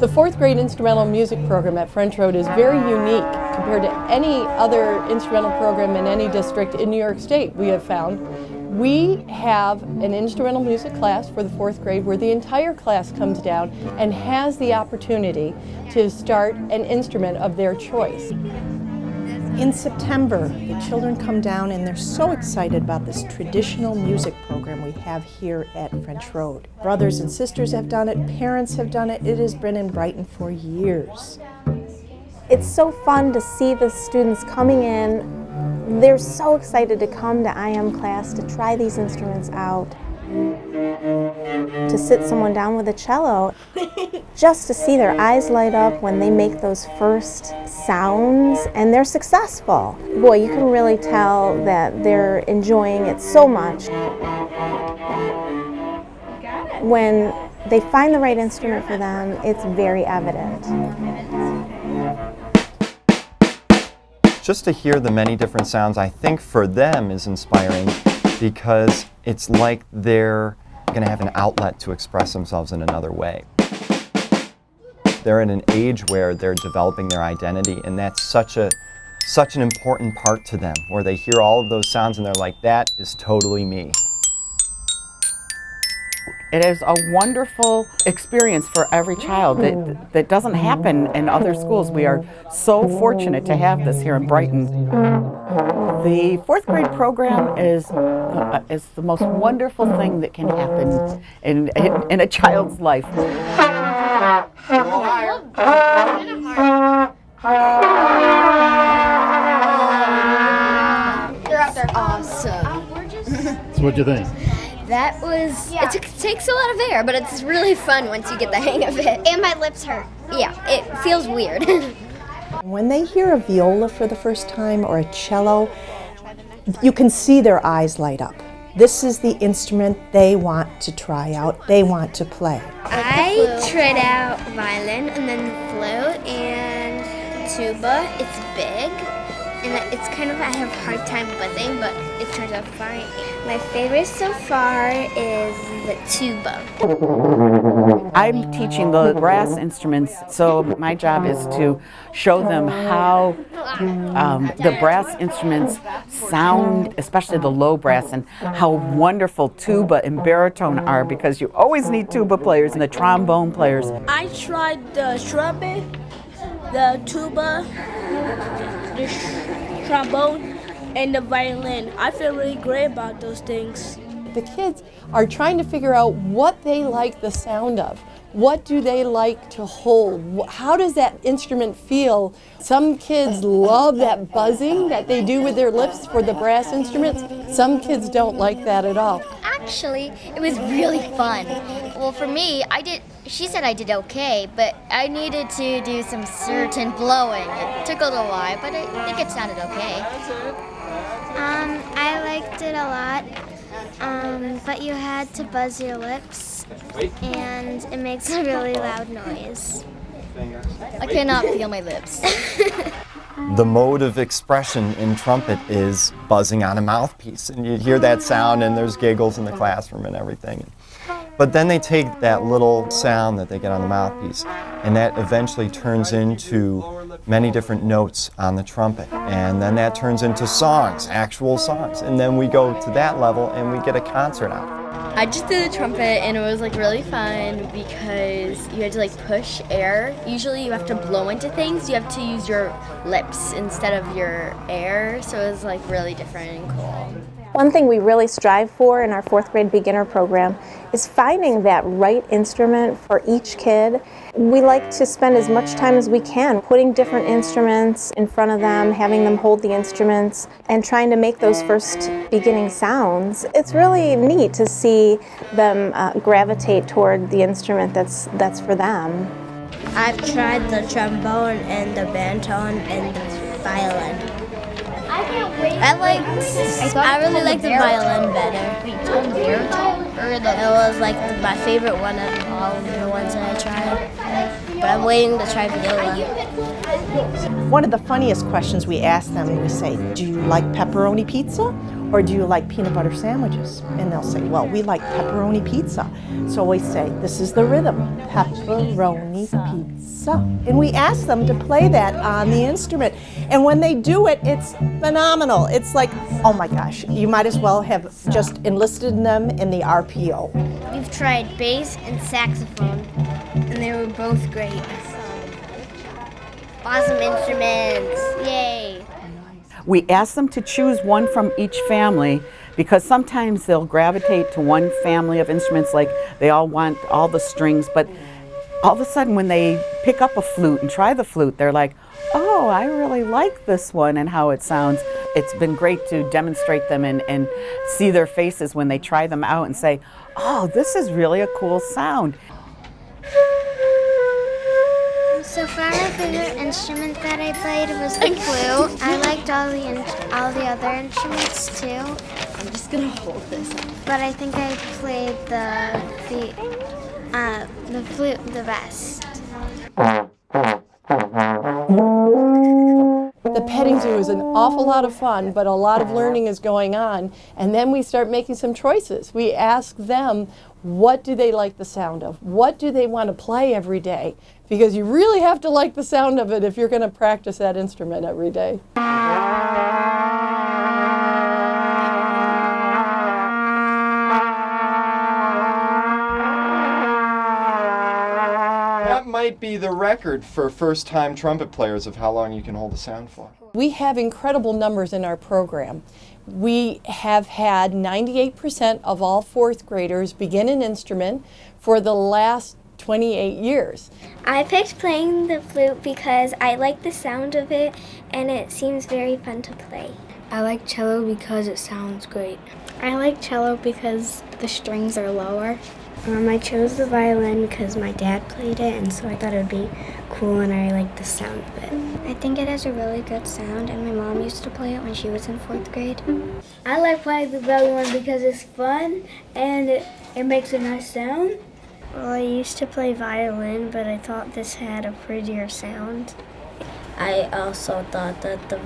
The fourth grade instrumental music program at French Road is very unique compared to any other instrumental program in any district in New York State, we have found. We have an instrumental music class for the fourth grade where the entire class comes down and has the opportunity to start an instrument of their choice. In September, the children come down and they're so excited about this traditional music program we have here at French Road. Brothers and sisters have done it, parents have done it. It has been in Brighton for years. It's so fun to see the students coming in. They're so excited to come to IM class, to try these instruments out. To sit someone down with a cello, just to see their eyes light up when they make those first sounds and they're successful. Boy, you can really tell that they're enjoying it so much. When they find the right instrument for them, it's very evident. Just to hear the many different sounds, I think for them is inspiring because it's like they're going to have an outlet to express themselves in another way. They're in an age where they're developing their identity, and that's such an important part to them, where they hear all of those sounds and they're like, that is totally me. It is a wonderful experience for every child that doesn't happen in other schools. We are so fortunate to have this here in Brighton. The fourth grade program is the most wonderful thing that can happen in a child's life. Awesome. So what'd you think? That was, it takes a lot of air, but it's really fun once you get the hang of it. And my lips hurt. Yeah, it feels weird. When they hear a viola for the first time or a cello, you can see their eyes light up. This is the instrument they want to try out, they want to play. I tried out violin and then flute and tuba. It's big. And it's kind of, I have a hard time buzzing, but it turns out fine. My favorite so far is the tuba. I'm teaching the brass instruments, so my job is to show them how the brass instruments sound, especially the low brass, and how wonderful tuba and baritone are, because you always need tuba players and the trombone players. I tried the trumpet, the tuba, the trombone, and the violin. I feel really great about those things. The kids are trying to figure out what they like the sound of. What do they like to hold? How does that instrument feel? Some kids love that buzzing that they do with their lips for the brass instruments. Some kids don't like that at all. Actually, it was really fun. Well, for me, she said I did okay, but I needed to do some certain blowing. It took a little while, but I think it sounded okay. I liked it a lot, but you had to buzz your lips, and it makes a really loud noise. I cannot feel my lips. The mode of expression in trumpet is buzzing on a mouthpiece, and you hear that sound and there's giggles in the classroom and everything. But then they take that little sound that they get on the mouthpiece, and that eventually turns into many different notes on the trumpet, and then that turns into songs, actual songs, and then we go to that level and we get a concert out. I just did the trumpet and it was like really fun because you had to like push air. Usually you have to blow into things, you have to use your lips instead of your air, so it was like really different and cool. One thing we really strive for in our fourth grade beginner program is finding that right instrument for each kid. We like to spend as much time as we can putting different instruments in front of them, having them hold the instruments, and trying to make those first beginning sounds. It's really neat to see them gravitate toward the instrument that's for them. I've tried the trombone and the baritone and the violin. I really like the violin better. It was like my favorite one of all of the ones that I tried. But I'm waiting to try viola. One of the funniest questions we ask them, we say, do you like pepperoni pizza Or do you like peanut butter sandwiches? And they'll say, well, we like pepperoni pizza. So we say, this is the rhythm, pepperoni pizza. And we ask them to play that on the instrument. And when they do it, it's phenomenal. It's like, oh my gosh, you might as well have just enlisted them in the RPO. We've tried bass and saxophone, and they were both great. Awesome instruments, yay. We ask them to choose one from each family because sometimes they'll gravitate to one family of instruments, like they all want all the strings, but all of a sudden when they pick up a flute and try the flute, they're like, oh, I really like this one and how it sounds. It's been great to demonstrate them and see their faces when they try them out and say, oh, this is really a cool sound. So far, my favorite instrument that I played was the flute. I liked all the other instruments too. I'm just gonna hold this. But I think I played the flute the best. The petting zoo is an awful lot of fun, but a lot of learning is going on. And then we start making some choices. We ask them, what do they like the sound of? What do they want to play every day? Because you really have to like the sound of it if you're going to practice that instrument every day. That might be the record for first-time trumpet players of how long you can hold a sound for. We have incredible numbers in our program. We have had 98% of all fourth graders begin an instrument for the last 28 years. I picked playing the flute because I like the sound of it and it seems very fun to play. I like cello because it sounds great. I like cello because the strings are lower. I chose the violin because my dad played it, and so I thought it would be cool and I like the sound of it. I think it has a really good sound, and my mom used to play it when she was in 4th grade. I like playing the violin because it's fun and it makes a nice sound. Well, I used to play violin, but I thought this had a prettier sound. I also thought that the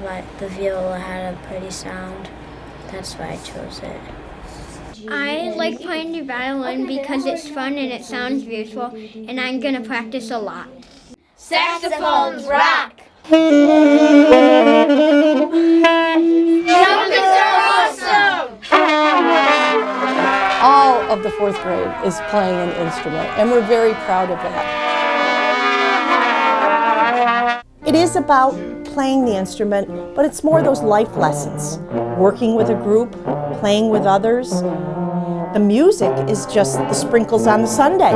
viola had a pretty sound. That's why I chose it. I like playing the violin because it's fun and it sounds beautiful, and I'm going to practice a lot. Saxophones rock! Trumpets are awesome! All of the 4th grade is playing an instrument, and we're very proud of that. It is about playing the instrument, but it's more those life lessons. Working with a group, playing with others. The music is just the sprinkles on the sundae.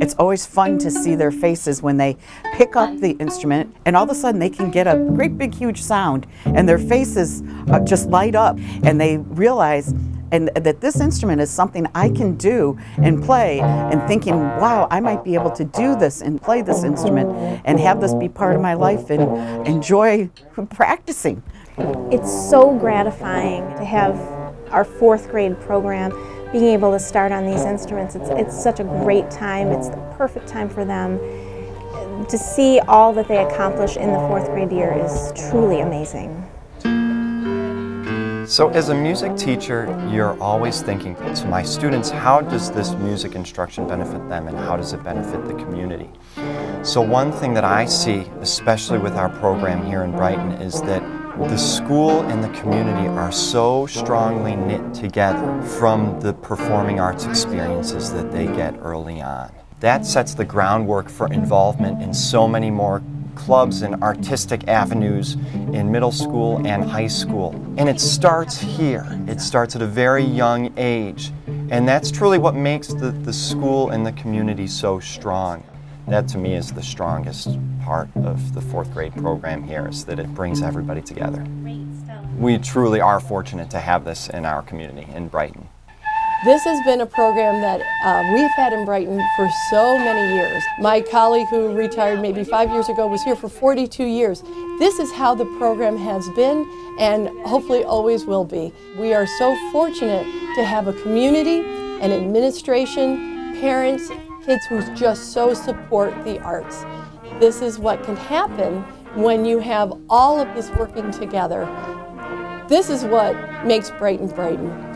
It's always fun to see their faces when they pick up the instrument and all of a sudden they can get a great big huge sound and their faces just light up and they realize that this instrument is something I can do and play, and thinking, wow, I might be able to do this and play this instrument and have this be part of my life and enjoy practicing. It's so gratifying to have our 4th grade program being able to start on these instruments. It's such a great time. It's the perfect time for them. To see all that they accomplish in the 4th grade year is truly amazing. So as a music teacher, you're always thinking to my students, how does this music instruction benefit them and how does it benefit the community? So one thing that I see, especially with our program here in Brighton, is that the school and the community are so strongly knit together from the performing arts experiences that they get early on. That sets the groundwork for involvement in so many more clubs and artistic avenues in middle school and high school. And it starts here. It starts at a very young age. And that's truly what makes the school and the community so strong. That to me is the strongest part of the 4th grade program here, is that it brings everybody together. We truly are fortunate to have this in our community in Brighton. This has been a program that we've had in Brighton for so many years. My colleague who retired maybe 5 years ago was here for 42 years. This is how the program has been and hopefully always will be. We are so fortunate to have a community, an administration, parents, kids who just so support the arts. This is what can happen when you have all of this working together. This is what makes Brighton Brighton.